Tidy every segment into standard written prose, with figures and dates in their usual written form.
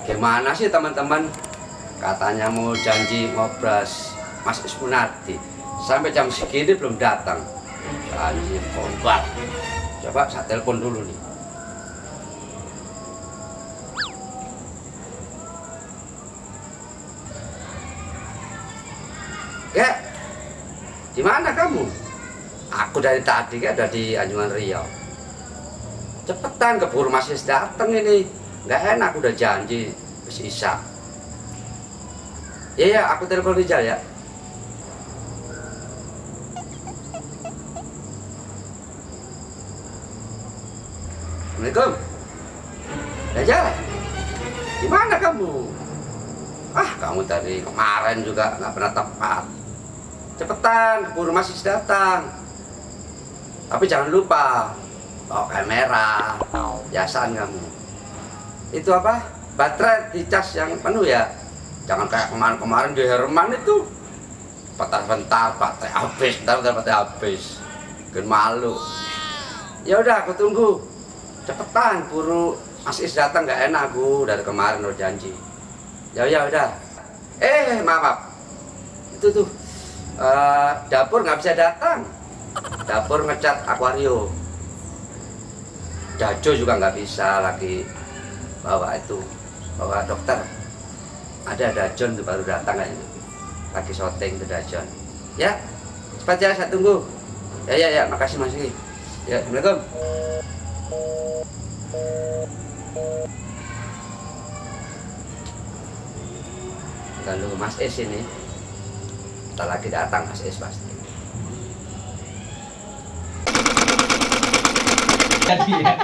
Gimana sih teman-teman? Katanya mau janji ngobras Mas Ismunardi. Sampai jam segini belum datang. Janji kompak. Coba saya telepon dulu nih. Kek, di mana kamu? Aku dari tadi kan ada di Anjungan Riau. Cepetan keburu Mas Is datang ini. Nggak enak, udah janji bis Isa. Iya, aku telepon Rizal ya. Assalamualaikum. Rizal, gimana kamu? Ah, kamu tadi kemarin juga nggak pernah tepat. Cepetan, keburu Mas Is datang. Tapi jangan lupa bawa kamera, jasan kamu. Itu apa? Baterai dicas yang penuh ya. Jangan kayak kemarin-kemarin di Herman itu. Bentar-bentar baterai habis, bentar baterai habis. Bikin malu. Ya udah, aku tunggu. Cepetan, buru Mas Is datang, nggak enak aku dari kemarin udah janji. Ya udah. Maaf. Itu tuh dapur nggak bisa datang. Dapur ngecat akuarium. Dajo juga nggak bisa lagi bawa dokter. Ada Dajon tuh baru datang kayaknya. Lagi syuting tuh Dajon. Ya, cepat ya, saya tunggu. Ya, makasih Mas Is. Ya, Assalamualaikum. Lalu Mas Is ini, tak lagi datang Mas Is pasti. Jadi ya.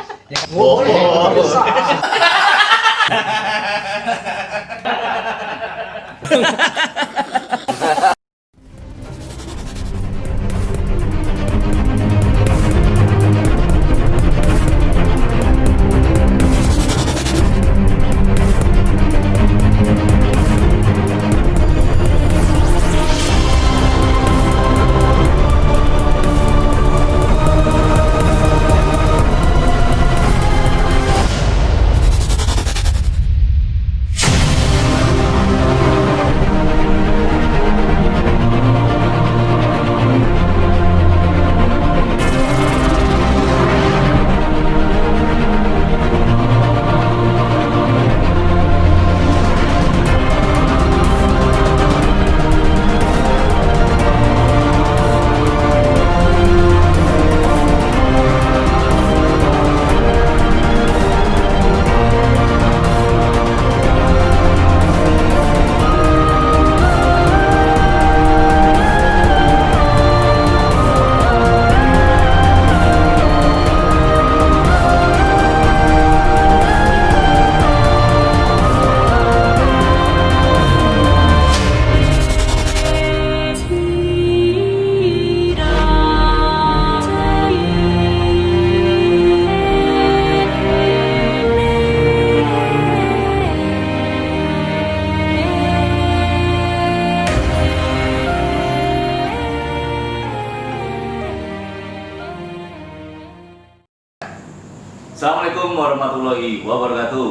Assalamualaikum warahmatullahi wabarakatuh.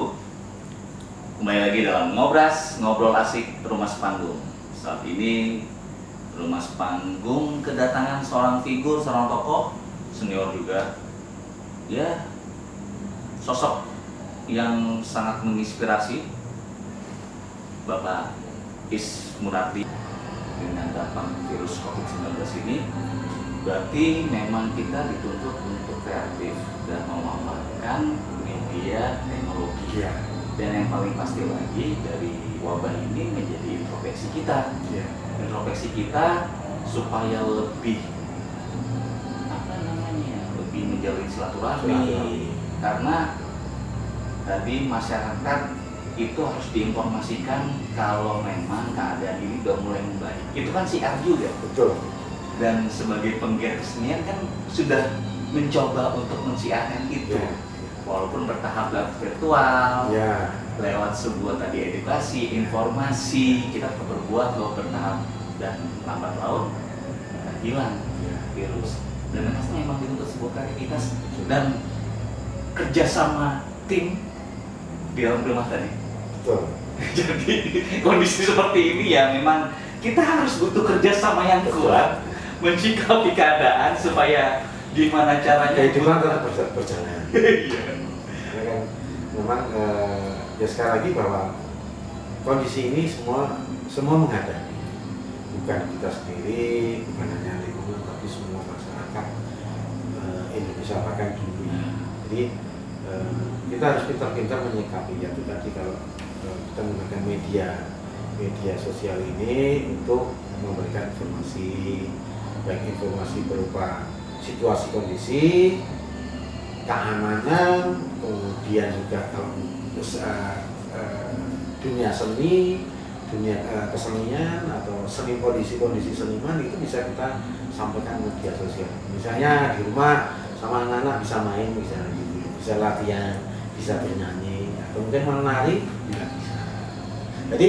Kembali lagi dalam ngobrol asik Rumah Sepanggung. Saat ini Rumah Sepanggung kedatangan seorang figur, seorang tokoh senior juga. Ya, sosok yang sangat menginspirasi, Bapak Ismunardi. Dengan datang virus COVID-19 ini, berarti memang kita dituntut untuk kreatif dan memanfaatkan media teknologi. Dan yang paling pasti lagi dari wabah ini menjadi introspeksi kita. Introspeksi kita supaya lebih lebih menjalin silaturahmi. Karena tadi masyarakat itu harus diinformasikan kalau memang keadaan ini udah mulai membaik. Itu kan siar juga. Betul. Dan sebagai penggiat kesenian kan sudah mencoba untuk mensiarkan itu, walaupun bertahap lewat virtual, lewat sebuah tadi edukasi, informasi, kita tetap berbuat loh bertahap, dan lambat laun akan hilang virus. Dan pasti memang dituntut sebuah kreativitas dan kerjasama tim di dalam rumah tadi. Betul. Jadi kondisi seperti ini ya memang kita harus butuh kerjasama yang kuat menyikapi keadaan supaya gimana caranya kehidupan tetap berjalan. Iya. Ya kan, memang ya sekali lagi bahwa kondisi ini semua menghadapi, bukan kita sendiri, bukan hanya lingkungan, tapi semua masyarakat Indonesia bahkan dunia. Jadi kita harus pintar-pintar menyikapi ya itu tadi kalau kita menggunakan media sosial ini untuk memberikan informasi, baik informasi berupa situasi kondisi, keamanan, kemudian juga kalau dunia seni, dunia kesenian atau kondisi seniman itu bisa kita sampaikan media sosial. Misalnya di rumah sama anak-anak bisa main, bisa latihan, bisa bernyanyi, atau mungkin menari juga bisa. Jadi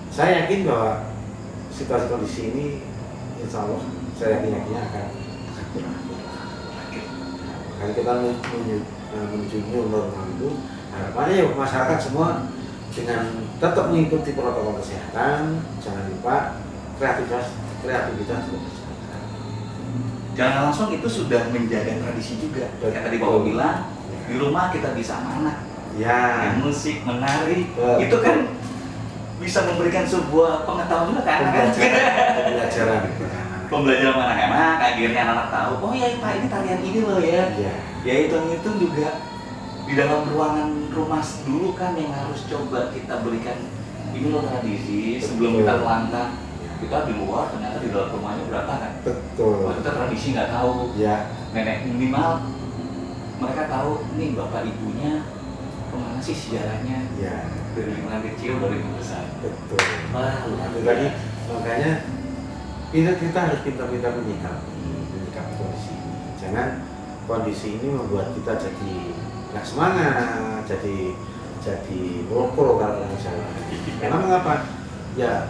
saya yakin bahwa situasi kondisi ini insya Allah saya yakinnya akan berakhir. Kalau kita menuju new normal itu harapannya ya masyarakat semua dengan tetap mengikuti protokol kesehatan, jangan lupa kreativitas juga berjalan. Jangan langsung itu sudah menjaga tradisi juga. Kayak tadi Bapak bilang, di rumah kita bisa amanah. Ya. Musik, menari, itu kan bisa memberikan sebuah pengetahuan juga kan? Pembelajaran anak-anak, akhirnya anak-anak tahu, oh ya Pak ini tarian ini loh ya. Ya itu juga di dalam ruangan rumah dulu kan yang harus coba kita berikan ini loh tradisi sebelum kita melangkah. Kita di luar ternyata di dalam rumahnya berantakan. Betul. Wah, kita tradisi nggak tahu. Ya. Nenek minimal mereka tahu nih bapak ibunya kemana sih sejarahnya. Ya. Dari lingkungan kecil dari lingkungan besar. Betul. Wah, itu tadi makanya kita harus pintar-pintar menyikapi kondisi ini. Jangan kondisi ini membuat kita jadi nggak semangat, jadi rokok kalau orang Jawa. Karena mengapa? Ya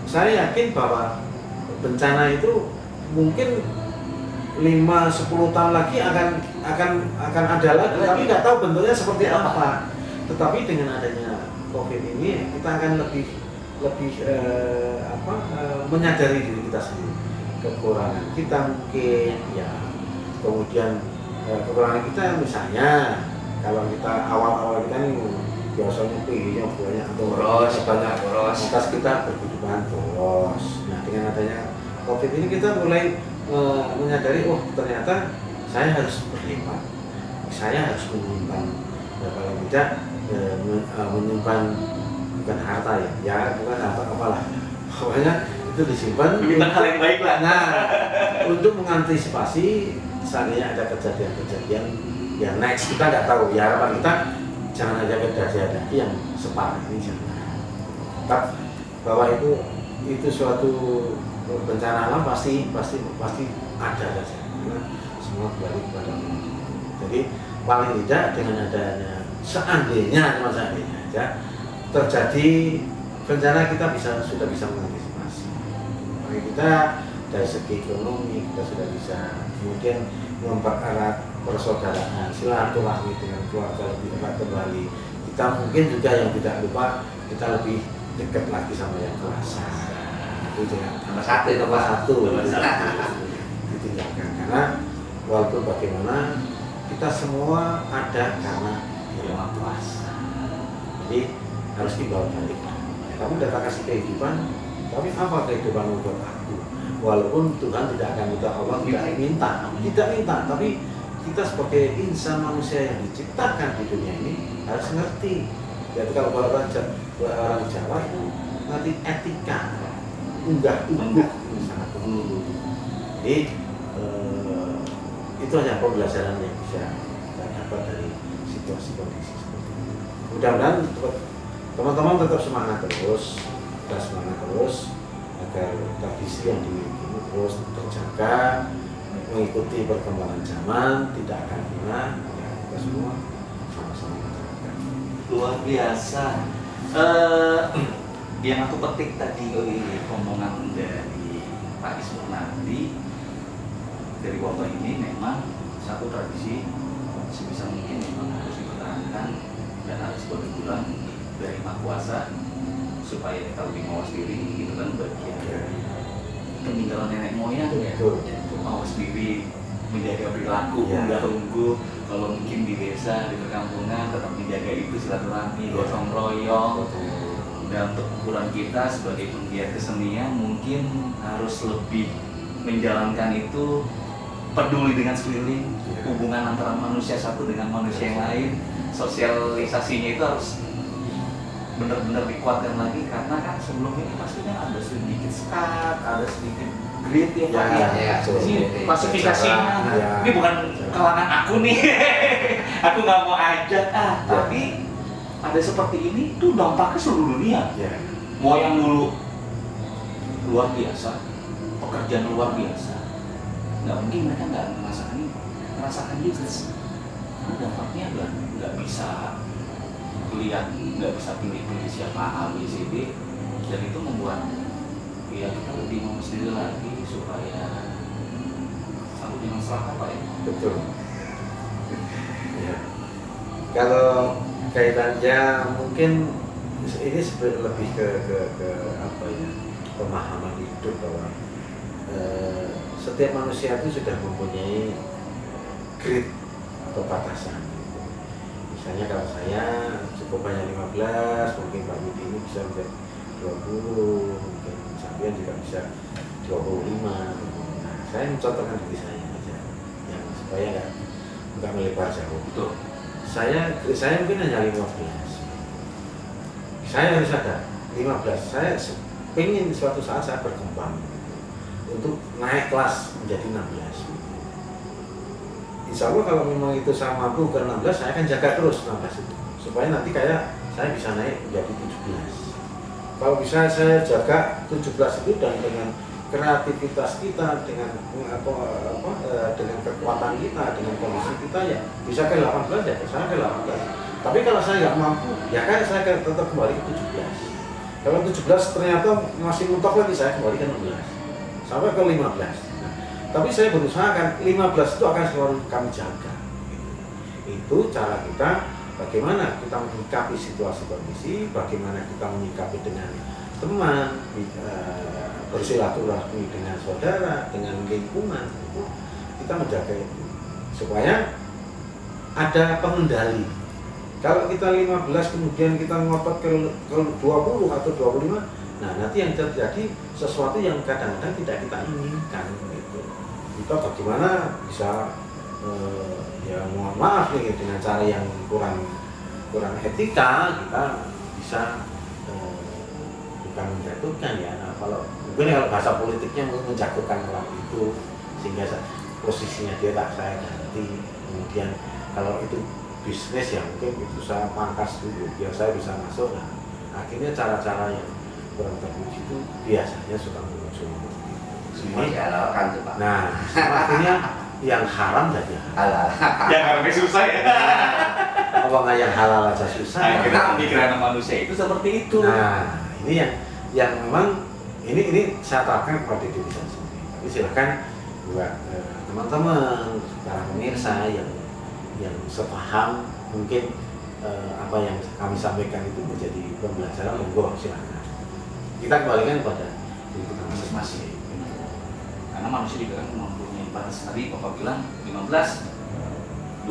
saya yakin bahwa bencana itu mungkin 5-10 tahun lagi akan ada lagi, tapi nggak tahu bentuknya seperti apa. Tetapi dengan adanya COVID ini kita akan lebih menyadari diri kita sendiri, kekurangan kita mungkin ya, kemudian kekurangan kita misalnya kalau kita awal kita nih biasanya tingginya banyak atau banyak atas kita berkehidupan boros. Nah dengan adanya COVID ini kita mulai menyadari, oh ternyata saya harus berhemat, saya harus menyimpan, kalau tidak menyimpan bukan harta ya bukan harta apalah, pokoknya itu disimpan menyimpan hal yang baik lah. Nah untuk mengantisipasi seandainya ada kejadian yang next kita nggak tahu, ya harapan kita jangan ada kejadian lagi yang separah ini, jangan. Tetap bahwa itu suatu bencana alam pasti ada saja, karena semua kembali kepada Allah. Jadi paling tidak dengan adanya seandainya aja terjadi bencana kita sudah bisa mengantisipasi. Paling kita dari segi ekonomi kita sudah bisa kemudian mempererat persaudaraan, silaturahmi dengan keluarga lebih erat kembali. Kita mungkin juga yang tidak lupa kita lebih dekat lagi sama yang kuasa. Itu nomor satu ditinggalkan, karena walaupun bagaimana kita semua ada karena yang kuasa. Jadi harus dibawa balik. Kamu datang kasih kehidupan, tapi apa kehidupan untuk aku? Walaupun Tuhan tidak akan minta, Allah tidak minta, tapi kita sebagai insan manusia yang diciptakan di dunia ini harus ngerti. Jadi kalau orang Jawa itu ngerti etika, unggah-ungguh sangat perlu. Jadi itu hanya pembelajaran yang bisa kita dapat dari situasi kondisi seperti ini. Mudah-mudahan teman-teman tetap semangat terus agar tradisi yang dimiliki ini terus terjaga, mengikuti perkembangan zaman, tidak akan punah. Kita semua sama-sama menjaga. Luar biasa. Yang aku petik tadi omongan dari Pak Ismur nanti dari wabah ini memang satu tradisi sebisa mungkin memang harus dipertahankan dan harus berbulan dari Maha Kuasa supaya kita lebih mawas diri. Itu kan bagian dari peninggalan nenek moyang ya. Mawas diri, menjaga perilaku, unggah ungguh. Kalau mungkin di desa, di perkampungan tetap menjaga itu silaturahmi, gotong royong. Dan untuk ukuran kita sebagai penggiat kesenian mungkin harus lebih menjalankan itu, peduli dengan sekeliling, hubungan antara manusia satu dengan manusia yang lain, sosialisasinya itu harus benar-benar dikuatkan lagi, karena kan sebelum ini pastinya ada sedikit sekat, ada sedikit grit ya Pak ya. Ini klasifikasinya, ini bukan kalangan aku nih, aku nggak mau ajak tapi ada seperti ini tuh dampaknya seluruh dunia. Mau yang dulu luar biasa, pekerjaan luar biasa, nggak mungkin mereka nggak merasakan juga. Karena dampaknya nggak bisa lihat, nggak bisa pilih-pilih siapa A, B, C, D, dan itu membuat ya kita lebih mawas diri lagi supaya sambut dengan serakah Pak ya. Betul. Ya. Kalau kaitannya mungkin ini sebenarnya lebih ke apa ya, pemahaman hidup bahwa setiap manusia itu sudah mempunyai grid atau batasan. Misalnya kalau saya cukup hanya 15, mungkin Pak Budi ini bisa menjadi 20, mungkin Sapian juga bisa 25. Nah, saya mencontohkan diri saya aja, yang supaya nggak melebar jauh. Betul. Saya mungkin hanya 15. Saya harus ada 15. Saya ingin suatu saat saya berkembang untuk naik kelas menjadi 16. Insya Allah kalau memang itu saya mampu ke 16, saya akan jaga terus 16 itu supaya nanti kayak saya bisa naik menjadi 17. Kalau bisa saya jaga 17 itu dan dengan kreativitas kita, dengan dengan kekuatan kita, dengan kondisi kita ya bisa ke 18 ya, saya ke 18. Tapi kalau saya nggak mampu, ya kan saya tetap kembali ke 17. Kalau 17 ternyata masih mentok lagi, saya kembali ke 16 sampai ke 15. Tapi saya berusaha kan 15 itu akan selalu kami jaga. Itu cara kita, bagaimana kita menyikapi situasi kondisi, bagaimana kita menyikapi dengan teman, bersilaturahmi dengan saudara, dengan lingkungan, itu kita menjaga itu supaya ada pengendali. Kalau kita 15 kemudian kita ngotot ke 20 atau 25, nah nanti yang terjadi sesuatu yang kadang-kadang tidak kita inginkan. Kita bagaimana bisa ya mohon maaf nih dengan cara yang kurang etika, kita bisa bukan menjatuhkan ya. Nah, kalau bahasa politiknya menjatuhkan orang itu sehingga posisinya dia tak saya ganti. Kemudian kalau itu bisnis ya mungkin itu saya pangkas dulu biar saya bisa masuk. Nah, akhirnya cara-cara yang kurang terpuji itu biasanya suka muncul. Semua dihalalkan tuh Pak. Nah, akhirnya yang haram jadi halal. Yang haramnya susah ya. Apa nggak yang halal aja susah? Akhirnya pemikiran manusia itu seperti itu. Nah, ini yang memang ini saya terapkan kepada diri saya sendiri. Tapi silakan buat teman-teman, para pemirsa yang sepaham mungkin apa yang kami sampaikan itu menjadi pembelajaran, monggo silakan. Kita kembalikan kepada diri kita masing-masing. Karena manusia juga kan mempunyai batas. Tadi Bapak bilang 15,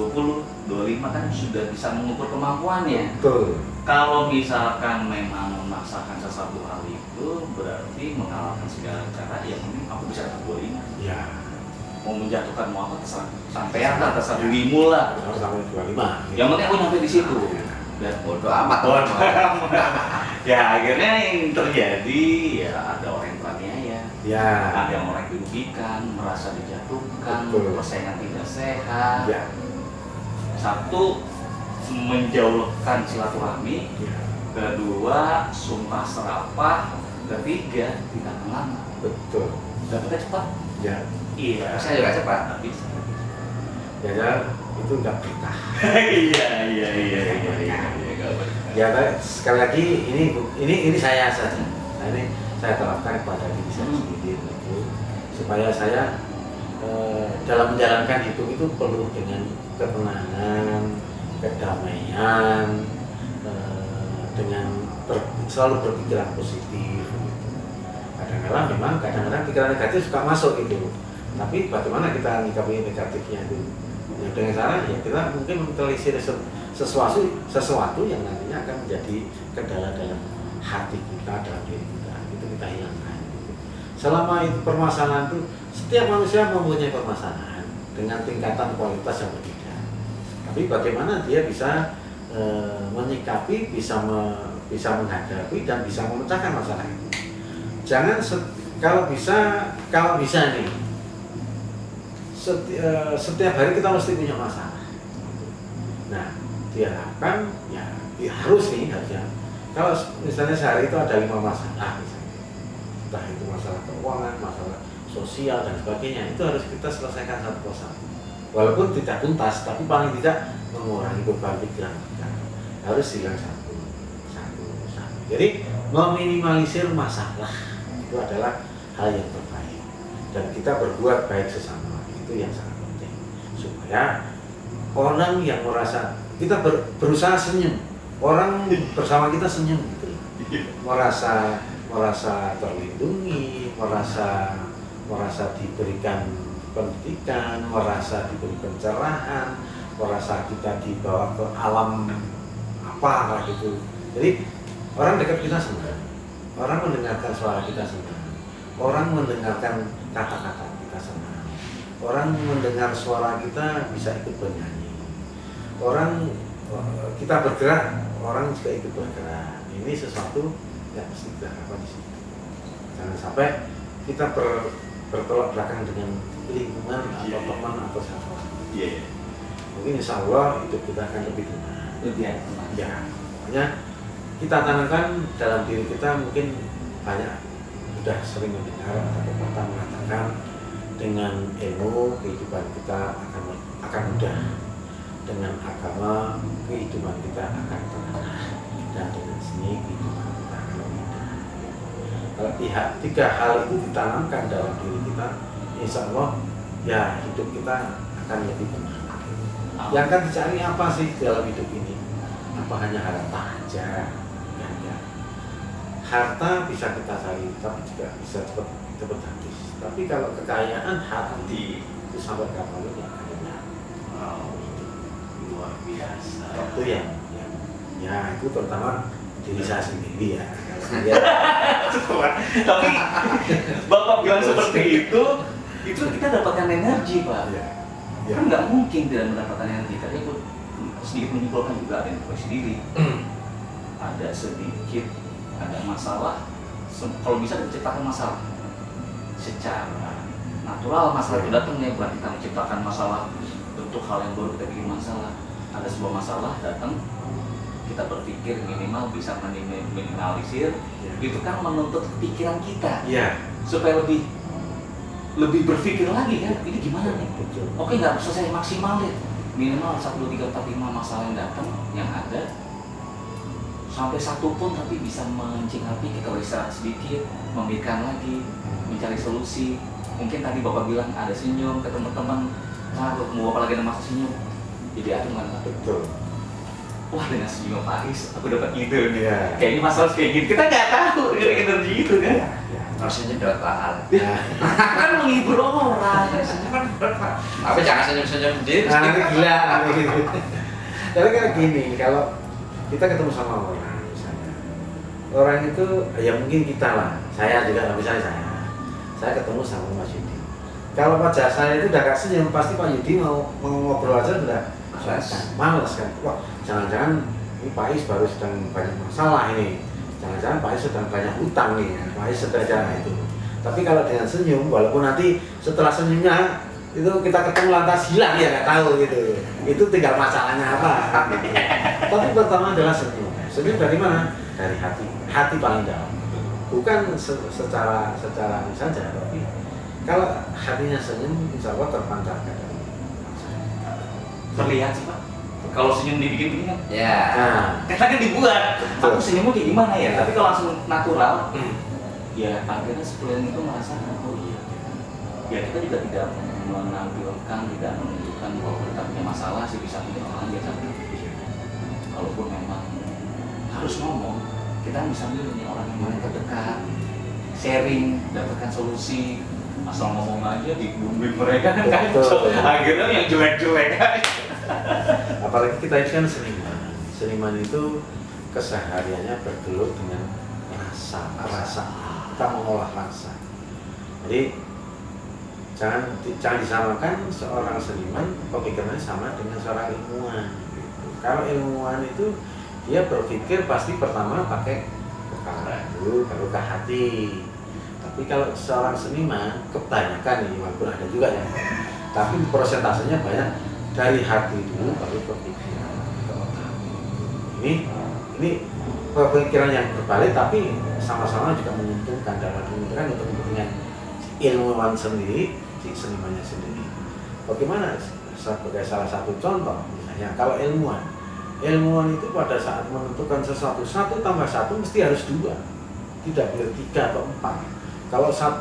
20, 25 kan sudah bisa mengukur kemampuannya. Betul. Kalau misalkan memang memaksakan sesuatu hal itu berarti mengalahkan segala cara, ya mungkin aku bisa dapat 25. Ya. Mau menjatuhkan mau apa terserah sampean lah, terserah dirimu lah. Sampai 25. Yang penting aku nyampe di situ. Dan Bodoh amat. Ya akhirnya yang terjadi ya ada orang yang teraniaya, Ya. ada yang orang dirugikan, merasa dijatuhkan, Betul. persaingan tidak sehat. Ya. Satu, menjauhkan silaturahmi. Ya. Kedua, sumpah serapah. Ketiga, tidak lama. Betul. Dapatnya cepat. Ya. Iya. Saya juga cepat. Nggak bisa. Ya, itu enggak berkah. Iya. Ya, sekali lagi ini saya saja. Nah, ini saya terapkan kepada diri saya sendiri itu supaya saya dalam menjalankan hidup itu penuh dengan ketenangan, kedamaian, selalu berpikiran positif. Kadang-kadang pikiran negatif suka masuk gitu. Tapi bagaimana kita menyikapi negatifnya itu? Ya, dengan cara ya kita mungkin mentelisir sesuatu yang nantinya akan menjadi kendala dalam hati kita, dalam diri kita. Itu kita hilangkan. Selama itu permasalahan itu, setiap manusia mempunyai permasalahan dengan tingkatan kualitas yang berbeda. Tapi bagaimana dia bisa menyikapi, bisa menghadapi dan bisa memecahkan masalah itu. Jangan kalau bisa nih setiap hari kita mesti punya masalah. Nah, diharapkan ya harusnya kalau misalnya sehari itu ada 5 masalah misalnya, entah itu masalah keuangan, masalah sosial dan sebagainya, itu harus kita selesaikan satu persatu. Walaupun tidak tuntas, tapi paling tidak mengurangi beban pikiran kita. Harus hilang satu. Jadi meminimalisir masalah itu adalah hal yang terbaik, dan kita berbuat baik sesama itu yang sangat penting, supaya orang yang merasa kita berusaha senyum, orang bersama kita senyum gitu, merasa terlindungi, merasa diberikan pendidikan, merasa diberi pencerahan, merasa kita dibawa ke alam apa gitu. Jadi orang dekat kita senang, orang mendengarkan suara kita senang, orang mendengarkan kata-kata kita senang, orang mendengar suara kita bisa ikut bernyanyi, orang kita bergerak, orang juga ikut bergerak. Ini sesuatu yang mesti kita lakukan di situ. Jangan sampai kita bertolak belakang dengan lingkungan atau teman atau sahabat. Mungkin insya Allah hidup kita akan lebih tenang. Ya, makanya kita tanamkan dalam diri kita. Mungkin banyak sudah sering mendengar atau pepatah mengatakan dengan ilmu kehidupan kita akan mudah, dengan agama kehidupan kita akan tenang, dan dengan seni kehidupan kita akan indah. Kalau 3 hal itu ditanamkan dalam diri kita, insya Allah ya hidup kita akan lebih tenang. Yang akan dicari apa sih dalam hidup ini? Apa hanya harta aja? Harta bisa kita cari, tapi juga bisa cepat habis. Tapi kalau kekayaan hati itu sampai kapan ini akan hilang. Luar biasa. Itu yang itu terutama diri saya sendiri ya. Tapi Bapak bilang seperti itu kita dapatkan energi, Pak. Kan nggak mungkin tidak mendapatkan energi. Tadi aku sedikit menyimpulkan juga ada yang sendiri. Ada sedikit, ada masalah, kalau bisa diciptakan masalah secara natural. Masalah itu datang ya, bukan kita menciptakan masalah bentuk hal yang baru, kita bikin masalah. Ada sebuah masalah datang, kita berpikir minimal bisa minimalisir. Itu kan menuntut pikiran kita supaya lebih berpikir lagi kan, ini gimana nih? Oke, nggak bisa saya maksimalin, minimal 1, 2, 3, 4, 5 masalah yang datang, yang ada sampai 1 pun, tapi bisa mengencing hati, kita istirahat sedikit, memikirkan lagi, mencari solusi. Mungkin tadi Bapak bilang ada senyum ke teman-teman, mau Bapak lagi ada masa senyum, jadi aduh mana? Betul. Wah, dengan senyum Pak Is, aku dapat ide nih. Kayaknya masalah kayak gini, kita nggak tahu dengan energi itu kan. Rasanya dapat mahal. Kan menghibur orang. Tapi jangan senyum-senyum sendiri. Nanti gila. Tapi kayak gini, kalau kita ketemu sama orang misalnya, orang itu ya mungkin kita lah, saya juga misalnya saya ketemu sama Mas Yudi. Kalau wajah saya itu udah gak senyum, pasti Pak Yudi mau ngobrol aja udah males kan. Wah, jangan-jangan ini Pak Is baru sedang banyak masalah ini, jangan-jangan Pak Is sedang banyak utang nih, Pak Is sedang itu. Tapi kalau dengan senyum, walaupun nanti setelah senyumnya itu kita ketemu lantas hilang ya nggak tahu gitu, itu tinggal masalahnya apa gitu. Tapi pertama adalah senyum dari mana? Dari hati paling dalam, bukan secara saja, tapi kalau hatinya senyum insya Allah terpancarkan. Terlihat sih Pak, kalau senyum dibikin begini kan kan dibuat, aku senyumnya kayak gimana ya, tapi kalau langsung natural ya akhirnya sekeliling itu merasa oh iya ya, kita juga tidak menampilkan, tidak menunjukkan bahwa kita punya masalah sih, bisa punya orang biasa. Kalaupun memang harus ngomong. Kita bisa milih nih orang yang paling terdekat, sharing, dapatkan solusi. Asal ngomong aja dibumbin mereka kan kacau. Akhirnya yang jelek-jelek aja. Apalagi kita ini kan seniman. Seniman itu kesehariannya bergelut dengan rasa. Kita mengolah rasa. Jadi jangan disamakan seorang seniman pemikirannya sama dengan seorang ilmuwan. Gitu. Kalau ilmuwan itu dia berpikir pasti pertama pakai kepala dulu, baru ke hati. Tapi kalau seorang seniman kebanyakan ini, walaupun ada juga ya, tapi persentasenya banyak dari hati dulu baru ke pikiran, ke otak. Ini pemikiran yang berbalik tapi sama-sama juga menguntungkan dalam menguntungkan untuk kepentingan ilmuwan sendiri, si senimannya sendiri. Bagaimana sebagai salah satu contoh misalnya kalau ilmuwan itu pada saat menentukan sesuatu 1 tambah 1 mesti harus 2, tidak boleh 3 atau 4. Kalau 1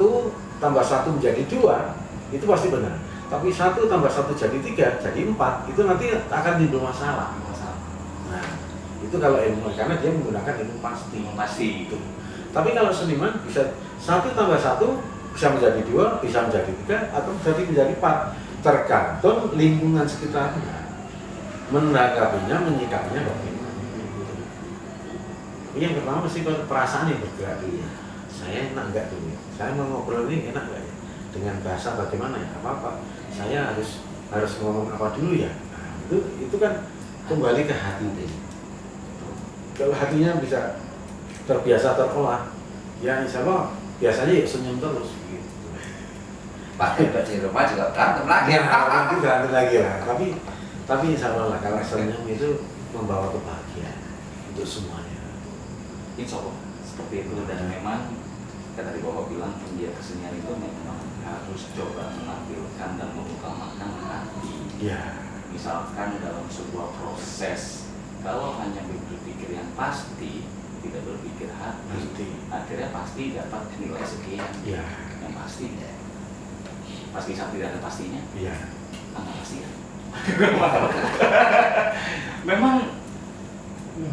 tambah 1 menjadi 2 itu pasti benar, tapi 1 tambah 1 jadi 3 jadi 4 itu nanti akan timbul masalah. Nah itu kalau ilmuwan karena dia menggunakan ilmu pasti itu. Tapi kalau seniman bisa 1 tambah 1 bisa menjadi 2, bisa menjadi 3 atau menjadi 4 tergantung lingkungan sekitarnya menanggapinya, menyikapinya bagaimana. Yang pertama mesti perasaan yang bergerak dulu. Saya enak enggak dulu? Saya mau ngobrol ini enak enggak ya? Dengan bahasa bagaimana ya? Apa-apa? Saya harus ngomong apa dulu ya? Nah, itu kan kembali ke hati deh. Kalau hatinya bisa terbiasa terolah, ya insya Allah biasanya ya senyum terus. Gitu. Pakai di rumah juga berantem lagi. Ya, nanti berantem lagi lah. Tapi insya Allah lah, kalau senyum itu membawa kebahagiaan untuk semuanya. Insya Allah seperti itu, dan memang tadi Bapak bilang penggiat kesenian itu memang harus coba menampilkan dan mengutamakan hati. Ya. Misalkan dalam sebuah proses, kalau hanya berpikir yang pasti, tidak berpikir hati, akhirnya pasti dapat nilai sekian. Ya. Yang pasti saat tidak ada pastinya. Iya. Nggak pasti ya. Memang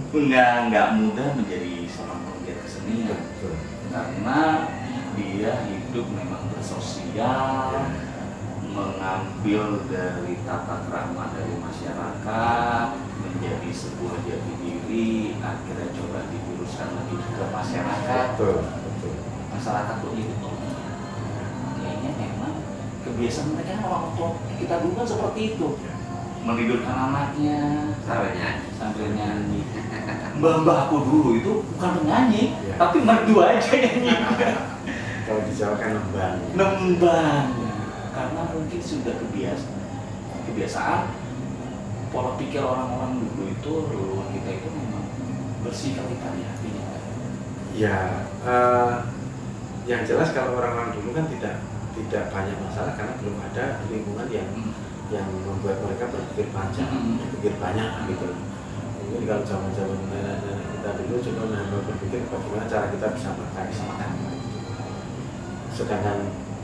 nggak mudah menjadi seorang penggiat kesenian. Betul. Karena dia hidup memang bersosial, mengambil dari tata krama dari masyarakat menjadi sebuah jati diri, akhirnya coba dijuruskan lagi ke masyarakat. Betul. Masyarakat tuh itu kayaknya memang kebiasaan mereka kan orang tua kita dulu kan seperti itu, menidurkan anaknya sambil nyanyi. Mbah aku dulu itu bukan penyanyi, ya, tapi merdu aja nyanyi. Kalau di Jawa kan Nembang. Karena mungkin sudah kebiasaan pola pikir orang-orang dulu itu, leluhur kita itu memang bersih kali hatinya. Ya, yang jelas kalau orang-orang dulu kan tidak banyak masalah karena belum ada lingkungan yang membuat mereka berpikir panjang, berpikir banyak gitu. Mungkin kalau zaman-zaman nenek-nenek kita dulu cuma hanya berpikir bagaimana cara kita bisa makan. Sedangkan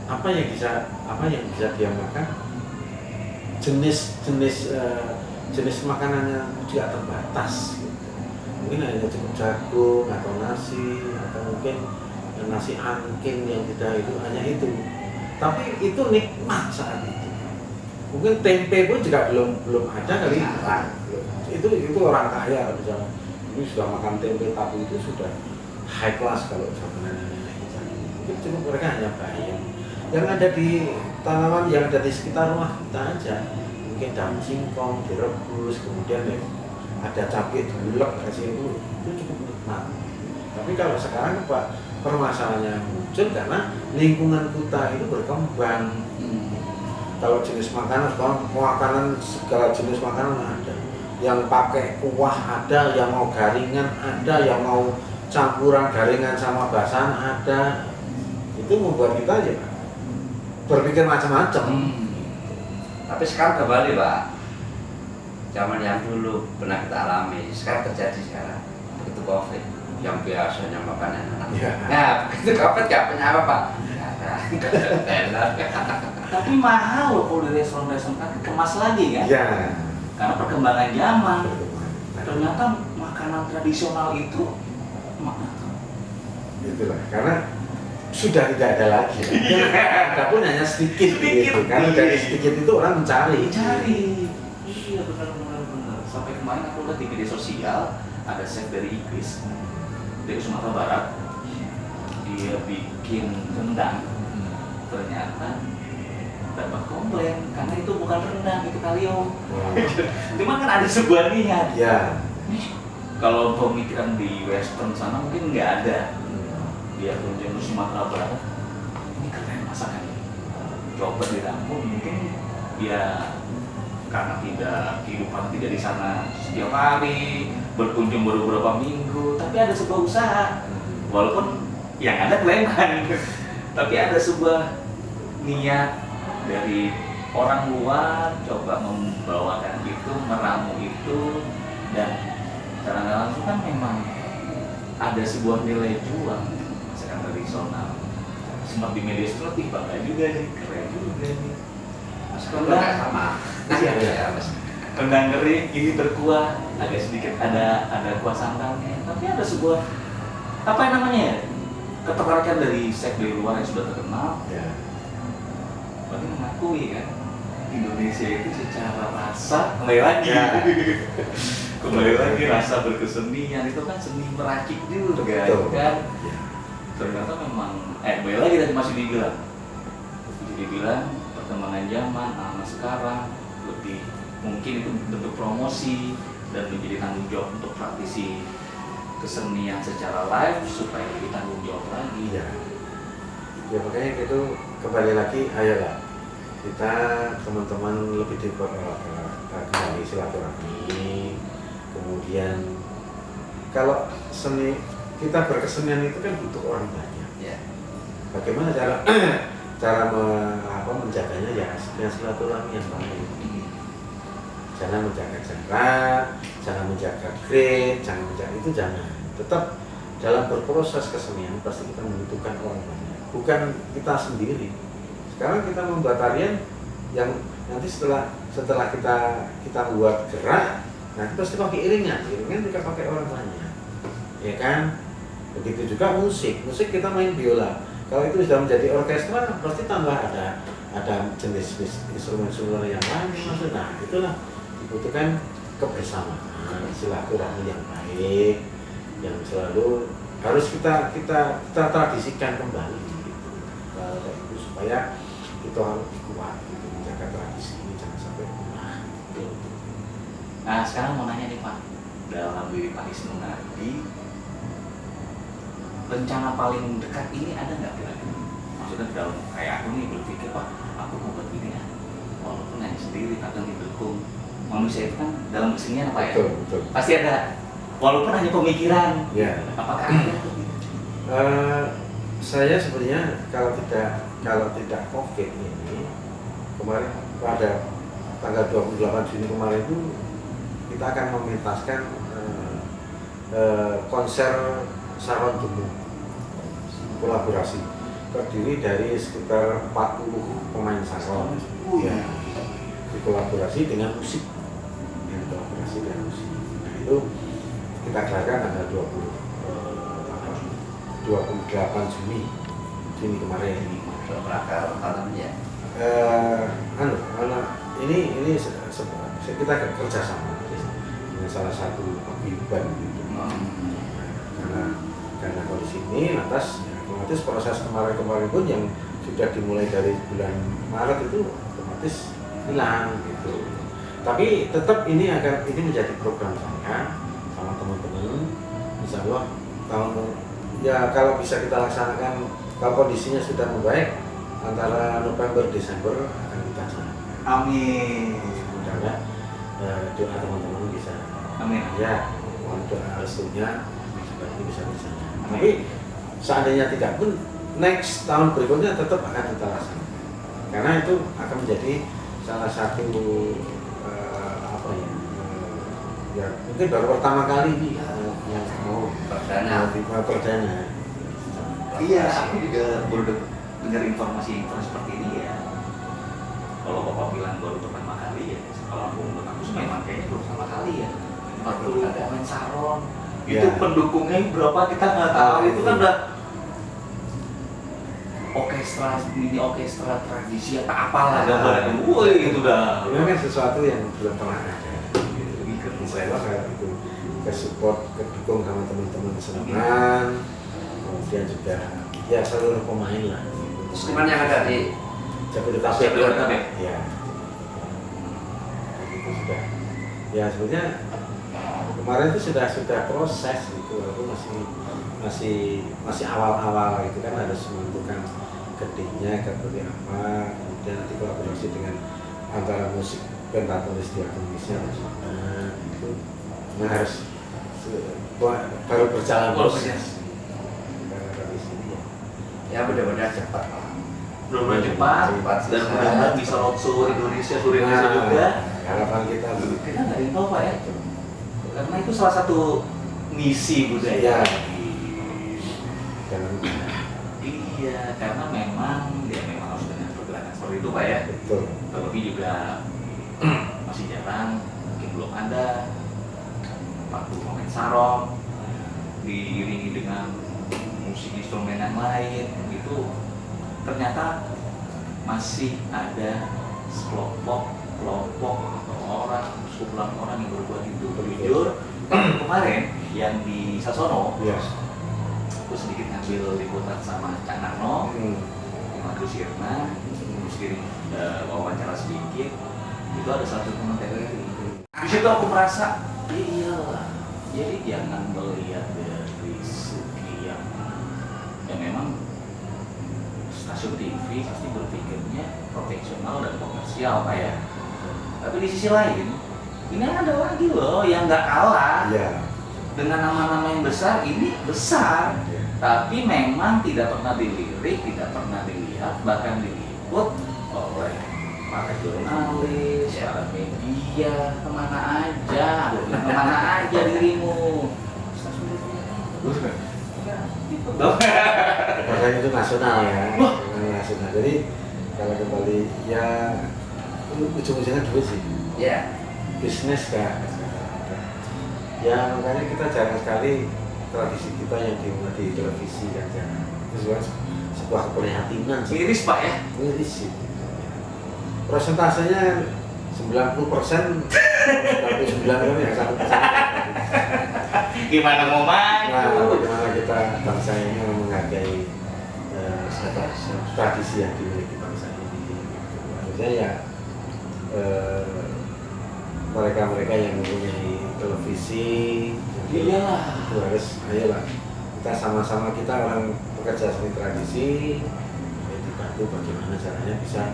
apa yang bisa dia makan, jenis makanannya juga terbatas. Gitu. Mungkin hanya cukup jagung atau nasi atau mungkin nasi angkin yang kita itu hanya itu. Tapi itu nikmat saat itu. Mungkin tempe pun juga belum ada kali. Itu orang kaya misalnya. Ini sudah makan tempe tapi itu sudah high class kalau zaman nenek kita. Mungkin cukup mereka hanya bayam. Yang ada di tanaman yang ada di sekitar rumah kita aja. Mungkin daun singkong direbus, kemudian ada cabai diulek kasih itu cukup nikmat. Tapi kalau sekarang Pak, permasalahannya muncul karena lingkungan kita itu berkembang. Kalau jenis makanan, segala jenis makanan ada. Yang pakai kuah ada, yang mau garingan ada, yang mau campuran garingan sama basahan ada. Itu membuat kita aja berpikir macam-macam. Tapi sekarang kembali Pak, zaman yang dulu pernah kita alami, sekarang terjadi sekarang begitu COVID, yang biasanya makanan enak. Ya. Nah begitu COVID gak punya apa Pak? Tapi mahal loh kalau di restoran-restoran kan kemas lagi kan? Ya. Karena perkembangan zaman. Ternyata makanan makanan tradisional itu mana? Itulah, karena sudah tidak ada lagi. Ada pun hanya sedikit. Gitu. Karena dari sedikit itu orang mencari. Iya benar. Sampai kemarin aku lihat di media sosial ada chef dari Inggris, dari Sumatera Barat. Dia bikin rendang. Ternyata dapat komplain karena itu bukan rendang, itu kalio. Cuma kan ada sebuah niat. Ya. Kalau pemikiran di Western sana mungkin nggak ada. Dia kunjung ke Sumatera Barat, ini keren masakan ini. Coba dirampung, mungkin ya karena kehidupan tidak di sana setiap hari, berkunjung baru beberapa minggu, tapi ada sebuah usaha. Walaupun yang ada Sleman, tapi ada sebuah niat dari orang luar coba membawakan itu, meramu itu, dan secara nggak langsung kan memang ada sebuah nilai jual masakan tradisional. Sempat di media sosial bangga juga nih, keren juga nih. Rendang sama. Iya, rendang kering ini berkuah, agak sedikit ada kuah santannya, tapi ada sebuah apa yang namanya ya, ketertarikan dari chef dari luar yang sudah terkenal. Ya. Berarti mengakui kan Indonesia itu secara rasa kembali lagi, kembali lagi rasa berkesenian itu kan seni meracik juga kan. Ternyata memang kembali lagi tadi masih dibilang perkembangan zaman anak sekarang lebih mungkin itu bentuk promosi dan menjadi tanggung jawab untuk praktisi kesenian secara live supaya lebih tanggung jawab lagi. Ya makanya itu kembali lagi, ayolah kita teman-teman lebih kembali silaturahmi. Kemudian kalau seni kita berkesenian itu kan butuh orang banyak. Ya. Bagaimana cara menjaganya ya dengan silaturahmi yang baik. Jangan menjaga jarak, jangan menjaga grade, jangan. Tetap dalam berproses kesenian pasti kita membutuhkan orang banyak, bukan kita sendiri. Sekarang kita membuat tarian yang nanti setelah kita buat gerak, nanti pasti pakai iringan juga pakai orang banyak, ya kan? Begitu juga musik kita main biola. Kalau itu sudah menjadi orkestra, pasti tambah ada jenis instrumen yang lain masuk. Nah, itulah dibutuhkan kebersamaan, silaturahmi yang baik, yang selalu harus kita tradisikan kembali gitu. Itu supaya kita harus kuat gitu, menjaga tradisi ini jangan sampai punah. Nah sekarang mau nanya nih Pak, dalam diri Pak Isnu Nardi, rencana paling dekat ini ada nggak kira-kira? Maksudnya dalam kayak aku nih berpikir, Pak, aku mau buat ini ya, walaupun hanya sendiri atau didukung. Manusia itu kan dalam kesenian apa ya? Betul. Pasti ada, walaupun hanya pemikiran. Ya. Apakah ada? Saya sebenarnya kalau tidak COVID ini kemarin pada tanggal 28 Juni kemarin itu kita akan mementaskan konser Saron Jemu kolaborasi terdiri dari sekitar 40 pemain saron. Ya. Kolaborasi dengan musik. Nah, itu kita gelarkan tanggal 28 Juni kemarin. Berapa namanya? Ini kita kerjasama dengan salah satu paguyuban gitu. Karena kondisi ini lantas ya, otomatis proses kemarin pun yang sudah dimulai dari bulan Maret itu otomatis hilang gitu. Tapi tetap ini menjadi program saya sama teman-teman. Insya Allah ya kalau bisa kita laksanakan, kalau kondisinya sudah membaik antara November Desember akan kita jalankan. Amin. Mudah-mudahan doa teman-teman bisa. Amin. Ya, mohon doa restunya supaya ini bisa berjalan. Tapi seandainya tidak pun next tahun berikutnya tetap akan kita laksanakan. Karena itu akan menjadi salah satu ya mungkin baru pertama kali ini yang mau perdana. Iya, aku juga baru dengar informasi seperti ini ya. Kalau Bapak bilang baru pertama kali ya, kalau aku sih memang kayaknya baru pertama kali ya. 40 pemain saron, Itu pendukungnya berapa kita nggak tahu. Itu kan udah orkestra tradisi atau apalah gambaran. Woi, itu udah. Itu kan sesuatu yang belum pernah ada. Saya kayak itu ke support, kedukung sama teman-teman senangan, kemudian juga ya seluruh pemain lah. Terus di mana yang ada di Jabodetabek? Ya. Itu sudah. Ya sebenarnya kemarin itu sudah proses gitu, walaupun masih awal-awal itu kan harus menentukan gedenya seperti apa, kemudian nanti kolaborasi dengan antara musik pentatonis di Indonesia itu harus baru berjalan proses. Ya mudah-mudahan cepat. Mudah-mudahan cepat dan mudah-mudahan bisa roadshow Indonesia juga. Harapan kita nggak tahu Pak ya, karena itu salah satu misi budaya. Iya, karena memang harus dengan pergerakan seperti itu Pak ya. Betul. Terlebih juga masih jarang, mungkin belum ada 40 momen sarong diiringi dengan musik instrumen yang lain itu ternyata masih ada sekelompok atau sekumpulan orang yang berbuat itu. Jujur kemarin yang di Sasono, aku sedikit ngambil liputan sama Cak Nano, Markus Irna, terus kirim wawancara sedikit. Itu ada satu komentar. Di situ aku merasa, iyalah. Jadi jangan melihat dari segi yang memang stasiun TV pasti berpikirnya profesional dan komersial Pak ya. Tapi di sisi lain, ini ada lagi loh yang nggak kalah. Dengan nama-nama yang besar, ini besar. Tapi memang tidak pernah dilirik, tidak pernah dilihat, bahkan diliput oleh para jurnalis, para media, kemana aja dirimu. Makanya itu nasional ya, nasional. Jadi kalau kembali ya ujung-ujungnya duit sih. Bisnis kan. Ya makanya kita jarang sekali tradisi kita yang dimuat di televisi kan jarang. Itu sebuah keprihatinan. Miris Pak ya? Miris sih. Persentasenya 90%, 99% ya 1%. Gimana mau maju? Bagaimana kita bangsa ini menghargai tradisi yang dimiliki bangsa ini. Maksudnya ya mereka yang mempunyai televisi, itu harus, ayolah kita sama-sama, kita orang pekerja seni tradisi, dibantu bagaimana caranya bisa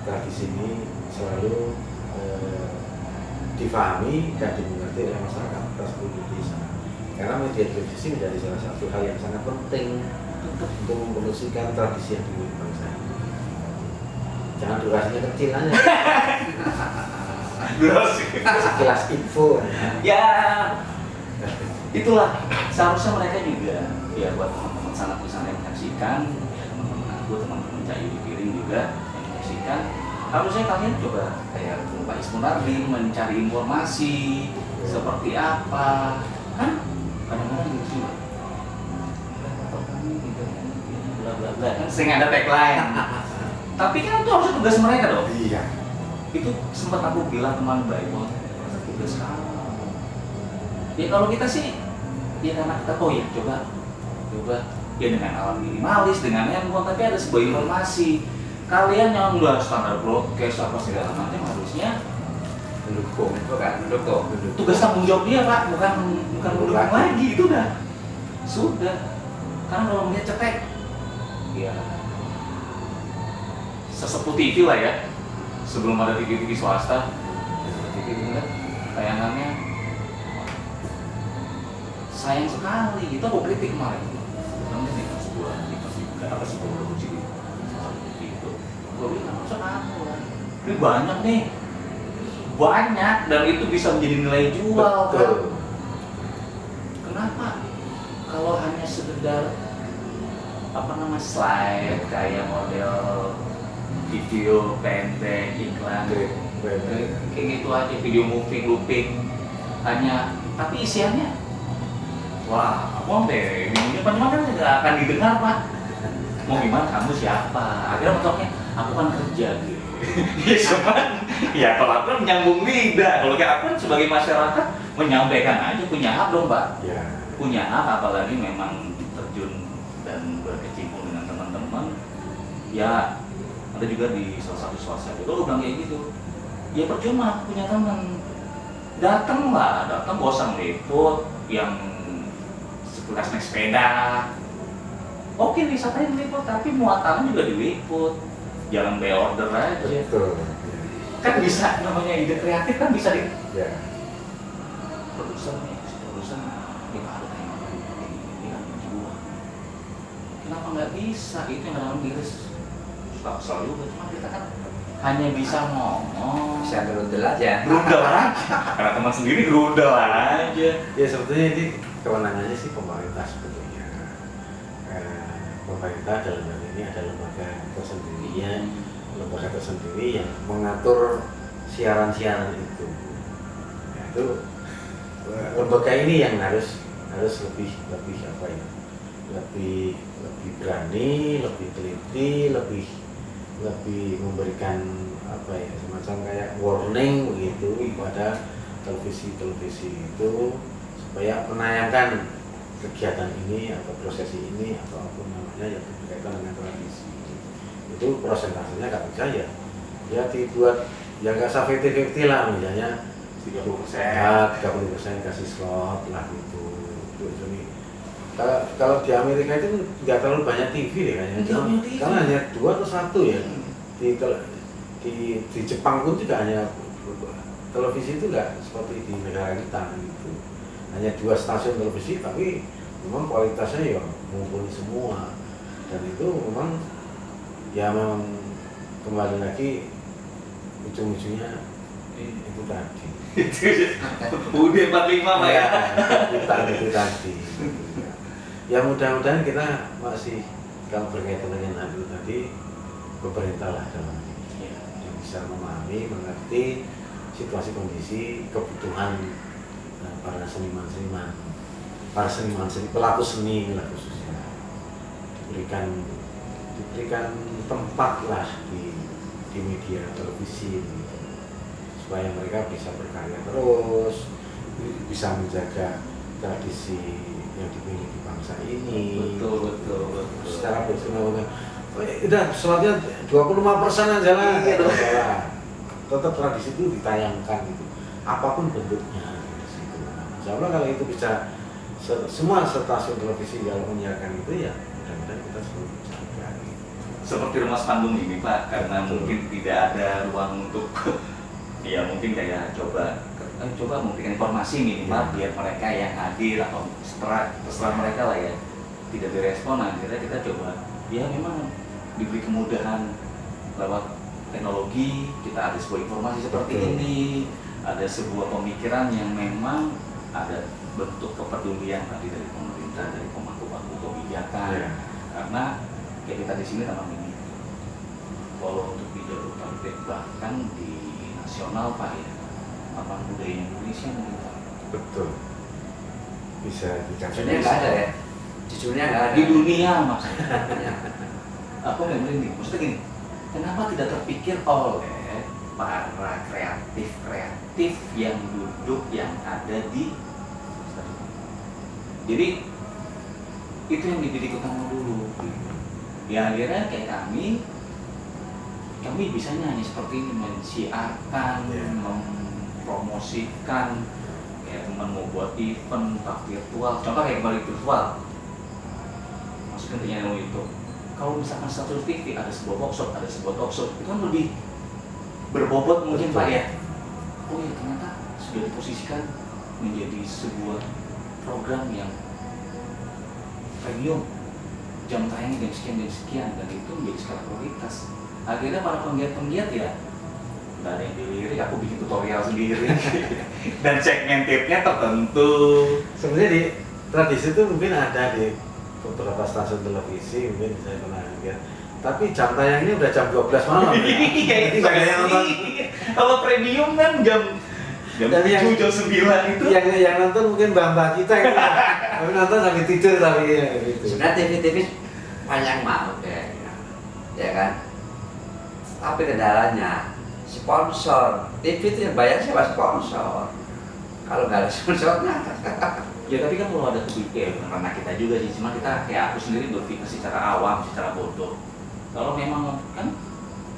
tradisi ini selalu difahami dan dimengerti oleh masyarakat kita seluruh Indonesia. Karena media televisi menjadi salah satu hal yang sangat penting untuk mempromosikan tradisi yang dimiliki bangsa ini. Jangan durasinya kecil aja. Sekilas info. Ya, itulah seharusnya mereka juga ya buat teman-teman sana sana yang menyaksikan, teman-teman aku, teman-teman Cayu di Piring juga yang menyaksikan, harusnya kalian coba kayak Pak Ismunardi mencari informasi seperti apa, kan? Kadang-kadang gitu sih, bla bla bla, kan sering ada tagline. Tapi kan itu harusnya tugas mereka dong. Iya. Itu sempat aku bilang teman baik banget, tugas kamu. Ya kalau kita sih, ya karena kita coba ya dengan alam minimalis, dengan handphone, tapi ada sebuah informasi. Kalian yang udah standar broadcast apa segala macam harusnya Mendukung. tugas tanggung jawab dia Pak, bukan mendukung lagi, itu sudah. Karena kalau dia cetek, ya sesepuh TV lah ya. Sebelum ada TV swasta, TV bener, tayangannya sayang sekali. Itu aku kritik kemarin. Namanya nih sebuah produksi itu. Gue bilang masa kamu lah. Ini banyak dan itu bisa menjadi nilai jual kan. Kenapa? Kalau hanya sekedar slide kayak model video pendek, iklan, kayak gitu aja, video moving, looping, hanya, tapi isiannya wah aku sampai bingungnya Pak nggak akan didengar Pak. Mau gimana, kamu siapa? Akhirnya mentoknya aku kan kerja gitu. Ya cuman, ya kalau aku kan menyambung lidah. Kalau kayak aku kan sebagai masyarakat menyampaikan aja, punya hak dong Pak. Ya. Punya hak, apalagi memang terjun dan berkecimpung dengan teman-teman. Ya ada juga di salah satu swasta itu bilang kayak gitu. Ya percuma aku punya teman. Datang bosan liput yang sekilas naik sepeda. Oke, wisatanya diliput, tapi muatannya juga diliput. Jangan by order aja. Betul. Kan bisa, namanya ide kreatif kan bisa di Ya. produser kita ada tema ini kan jiwa. Kenapa nggak bisa? Itu yang dalam diri suka kesel juga. Cuma kita kan hanya bisa ngomong. Bisa gerundel aja. Gerundel aja. Karena teman sendiri gerundel aja. Ya sebetulnya ini kewenangannya sih pemerintah sebetulnya. Pemerintah dalam hal ini ada lembaga tersendiri yang mengatur siaran-siaran itu. Nah, itu lembaga ini yang harus lebih apa ya? Lebih berani, lebih teliti, lebih memberikan apa ya, semacam kayak warning begitu kepada televisi itu supaya menayangkan kegiatan ini atau prosesi ini atau apapun namanya yang berkaitan dengan tradisi. Itu prosentasenya nggak bisa ya dibuat ya nggak usah 50-50 lah, misalnya 30% kasih slot lah gitu. Kalau di Amerika itu nggak terlalu banyak TV deh kayaknya, karena hanya 2 atau 1 ya. Di Jepang pun juga hanya televisi itu nggak seperti di negara kita gitu. Hanya 2 stasiun televisi, tapi memang kualitasnya ya mumpuni semua. Dan itu memang kembali lagi ujung-ujungnya itu tadi. Udah 45 Pak ya. Itu tadi. Ya mudah-mudahan kita masih, kalau berkaitan dengan hal itu tadi, pemerintah lah dalam ini yang bisa memahami, mengerti situasi kondisi, kebutuhan para seniman, pelaku seni lah khususnya, diberikan tempat lah di media televisi gitu, supaya mereka bisa berkarya terus, bisa menjaga tradisi yang dimiliki bangsa ini. Betul. Secara personal, udah slotnya 25% aja lah. Tetap tradisi itu ditayangkan gitu, apapun bentuknya gitu. Insya Allah kalau itu bisa semua stasiun televisi kalau menyiarkan itu, ya mudah-mudahan kita selalu bisa gitu. Seperti Rumah Panggung ini Pak, karena mungkin tidak ada ruang untuk ya mungkin kayak coba memberikan informasi minimal biar mereka yang hadir atau terserah mereka lah ya, tidak direspon. Akhirnya kita coba ya memang diberi kemudahan lewat teknologi, kita ada sebuah informasi seperti ini, ada sebuah pemikiran yang memang ada bentuk kepedulian tadi dari pemerintah, dari pemangku-pemangku kebijakan. Karena kayak kita di sini tanam ini, kalau untuk di Jabodetabek bahkan di nasional Pak ya, apa budaya Indonesia mungkin Pak. Betul. Bisa dikatakan. Jujurnya nggak ada ya. Jujurnya nggak ada. Di dunia maksudnya. Aku memang ini, maksudnya gini, kenapa tidak terpikir oleh para kreatif yang duduk yang ada di. Jadi itu yang dididik utama dulu. Ya akhirnya kayak kami bisanya hanya seperti ini, mensiarkan, mempromosikan. Kayak teman mau buat event virtual, contoh kayak balik virtual. Maksudnya intinya itu, kalau misalkan satu TV ada sebuah workshop, ada sebuah talkshow, itu kan lebih berbobot mungkin Pak ya. Oh ya ternyata sudah diposisikan menjadi sebuah program yang premium, jam tayangnya jam sekian, dan itu menjadi skala prioritas. Akhirnya para penggiat ya nggak ada yang dilirik, aku bikin tutorial sendiri dan segmentednya tertentu. Sebenarnya di tradisi itu mungkin ada di beberapa stasiun televisi, mungkin saya pernah lihat, tapi jam tayangnya udah jam 12 malam. Iya itu kalau premium kan jam 7, jam 9 itu yang nonton mungkin mbak-mbak kita yang Tapi nonton sampai tidur tapi ya gitu. Sebenarnya TV banyak mau deh, ya kan? Tapi kendalanya sponsor. TV itu yang bayar siapa? Sponsor. Kalau nggak ada sponsornya. Ya tapi kan kalau ada kebijakan karena kita juga sih, cuma kita kayak aku sendiri berpikir secara awam, secara bodoh. Kalau memang kan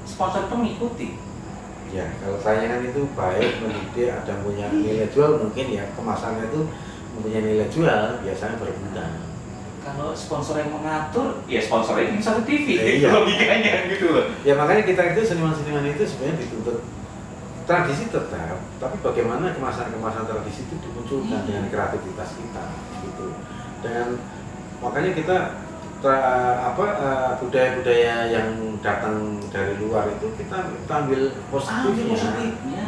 sponsor itu mengikuti. Ya, kalau tayangan itu baik, mendidik, ada yang punya nilai jual mungkin ya kemasannya itu mempunyai nilai jual, biasanya berguna. Kalau sponsor yang mengatur, ya sponsornya ini satu TV, Iya. logikanya gitu loh. Ya makanya kita itu seniman-seniman itu sebenarnya dituntut tradisi tetap, tapi bagaimana kemasan-kemasan tradisi itu dimunculkan dengan kreativitas kita, gitu. Dan makanya kita budaya-budaya yang datang dari luar itu kita ambil positifnya,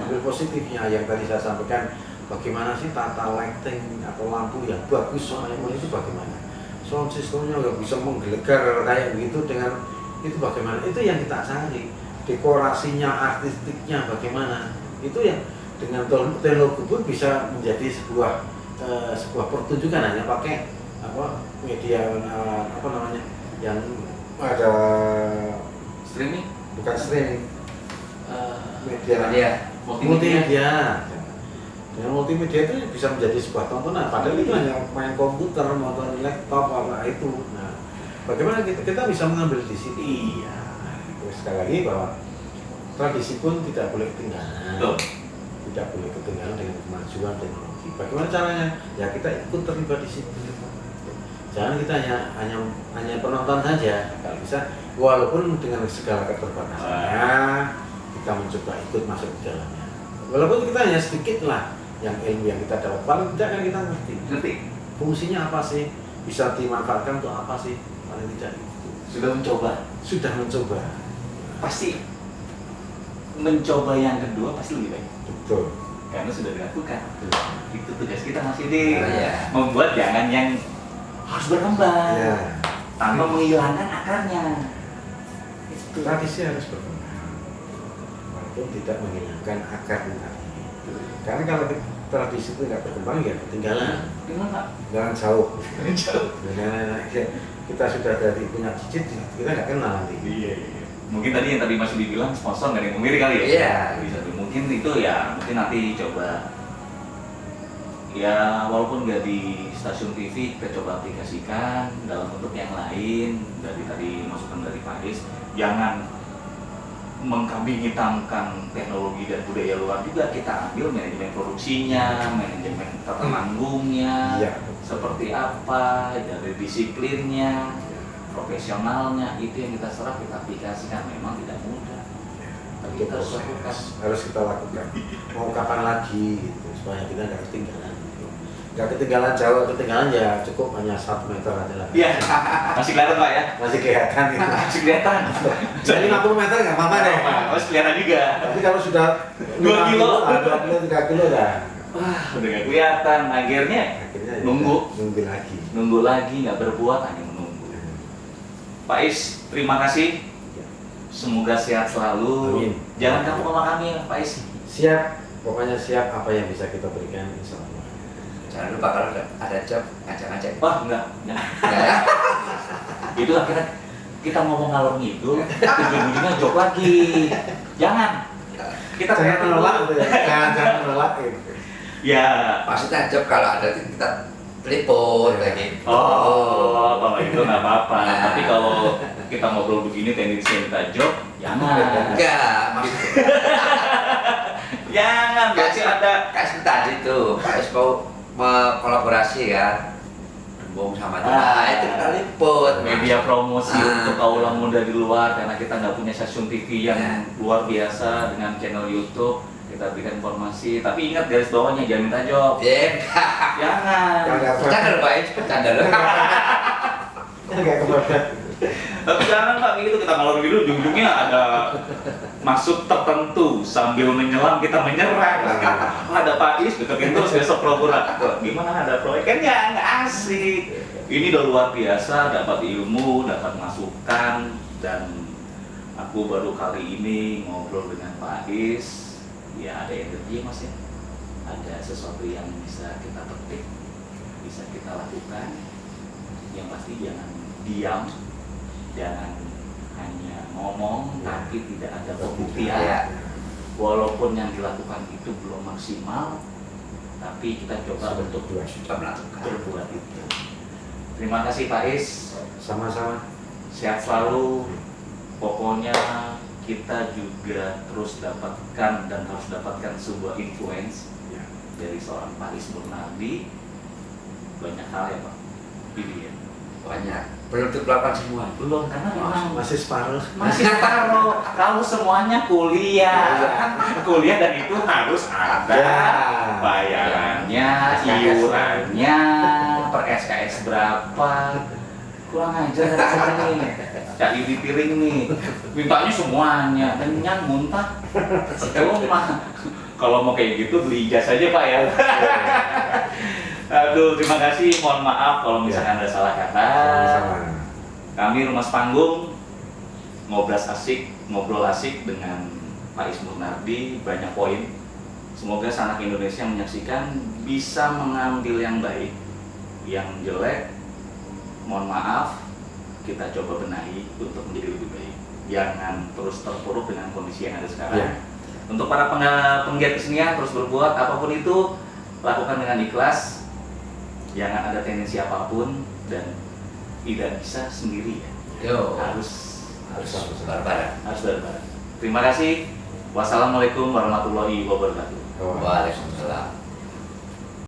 ambil positifnya yang tadi saya sampaikan. Bagaimana sih tata lighting atau lampu yang bagus soalnya itu bagaimana? Sound systemnya nggak bisa menggelegar kayak begitu dengan itu bagaimana? Itu yang kita cari. Dekorasinya, artistiknya bagaimana? Itu yang dengan teknologi pun bisa menjadi sebuah pertunjukan hanya pakai media yang ada Streaming? bukan streaming, Multimedia. multimedia. Dengan multimedia itu bisa menjadi sebuah tontonan. Padahal itu hanya main komputer, nonton laptop apa itu. Nah, bagaimana kita bisa mengambil di situ? Iya. Terus sekali lagi bahwa tradisi pun tidak boleh ketinggalan. Tidak boleh ketinggalan dengan kemajuan teknologi. Bagaimana caranya? Ya kita ikut terlibat di situ. Jangan kita hanya penonton saja. Kalau bisa, walaupun dengan segala keterbatasannya, kita mencoba ikut masuk ke dalamnya. Walaupun kita hanya sedikit lah yang ilmu yang kita dapat, paling tidak kan kita ngerti fungsinya apa sih, bisa dimanfaatkan untuk apa sih, paling tidak itu. Sudah mencoba. Pasti mencoba yang kedua pasti lebih baik. Betul. Karena sudah dilakukan. Betul. Itu tugas kita masih di Iya. membuat jangan yang harus berkembang Ya. tanpa menghilangkan akarnya. Itu. Tradisi harus berkembang, walaupun tidak menghilangkan akarnya. Karena kalau tradisi itu nggak berkembang ya ketinggalan. Jangan jauh. Jangan kita sudah dari punya cicit, kita nggak kenal nanti. Iya. Mungkin tadi yang Mas dibilang sponsor nggak ada yang memilih kali ya? Iya. Bisa tuh. Mungkin itu ya, mungkin nanti coba. Ya walaupun nggak di stasiun TV, kita coba aplikasikan dalam bentuk yang lain. Dari tadi masukan dari Pak Is, jangan mengkambing hitamkan teknologi dan budaya luar juga. Kita ambil manajemen produksinya, manajemen tata manggungnya, Iya. seperti apa, dari disiplinnya, profesionalnya, itu yang kita serap, kita aplikasikan. Memang tidak mudah, tapi kita harus lakukan. Harus kita lakukan. Mau kapan lagi gitu, supaya kita nggak ketinggalan. Nggak ketinggalan jauh, ketinggalan ya cukup hanya 1 meter aja lah. Iya, masih kelihatan Pak ya? Masih kelihatan itu. Masih kelihatan. Jadi 50 meter nggak apa-apa deh. Masih kelihatan juga. Tapi kalau sudah 2 kilo, 2 kilo, 3 kilo dah. Wah, udah nggak kelihatan. Akhirnya Akhirnya ya, nunggu lagi, nggak berbuat, hanya menunggu. Pak Is, terima kasih. Semoga sehat selalu. Amin. Jangan kapok sama kami, Pak Is. Siap, pokoknya siap apa yang bisa kita berikan insya Allah. Jangan lupa kalau ada job ngajak-ngajak. Wah, enggak. Ya. Itu akhirnya kita ngomong ngalor ngidul, ujung-ujungnya jok lagi. Jangan. Kita Jangan kreatif menolak dulu. gitu ya. Jangan menolak gitu. Ya. Maksudnya job kalau ada kita telepon kayak gitu. Oh, kalau itu nggak apa-apa. Nah. Tapi kalau kita ngobrol begini tendensinya minta job, jangan. Enggak, maksudnya Jangan. Berarti ada. kasih tadi tuh Pak Is mau kolaborasi kan, Bung sama Nah itu kita liput Media promosi Ah. untuk kaula muda di luar, karena kita nggak punya stasiun TV yang Ya. luar biasa dengan channel YouTube. Kita berikan informasi, tapi ingat garis bawahnya jangan minta job. Ya, Jangan. bercanda loh Pak Is, bercanda loh. Enggak kebabat. Tapi jangan Pak, gitu kita ngalor dulu, ujung-ujungnya ada maksud tertentu sambil menyelam kita menyerang. Ada Pak Is deketin terus besok pura-pura. Gimana ada proyek? Kan ya nggak asik. Ini udah luar biasa, dapat ilmu, dapat masukan, dan aku baru kali ini ngobrol dengan Pak Is. Ya ada energi Mas ya, ada sesuatu yang bisa kita petik. bisa kita lakukan. Yang pasti jangan diam, jangan hanya ngomong tapi tidak ada pembuktian. Ya. Walaupun yang dilakukan itu belum maksimal, tapi kita coba untuk Kita melakukan. berbuat itu. Terima kasih Pak Is, Sama-sama. sehat selalu. Pokoknya kita juga terus dapatkan dan harus dapatkan sebuah influence Ya. dari seorang Pak Is Murnardi. Banyak hal ya Pak, pilih ya. Banyak. Belum dilakukan semua. Belum, karena memang Masih separuh. masih taruh. Kalau semuanya kuliah, kuliah dan itu harus ada Ya. bayarannya, SKS. iurannya, per SKS berapa. Kurang ajar saya nih, cari di piring nih, mintanya semuanya, kenyang muntah. Itu mah kalau mau kayak gitu beli jas aja Pak ya. Aduh, terima kasih. Mohon maaf kalau misalkan ada salah kata. Sama-sama. Kami Rumas Panggung ngobrol asik dengan Pak Is Murnardi, banyak poin. Semoga sanak Indonesia menyaksikan bisa mengambil yang baik, yang jelek mohon maaf, kita coba benahi untuk menjadi lebih baik. Jangan terus terpuruk dengan kondisi yang ada sekarang. Ya. Untuk para penggiat kesenian, terus berbuat apapun itu, lakukan dengan ikhlas. Jangan ada tendensi apapun dan tidak bisa sendiri ya. Yo. Harus bareng. bareng. Terima kasih. Wassalamualaikum warahmatullahi wabarakatuh. Waalaikumsalam.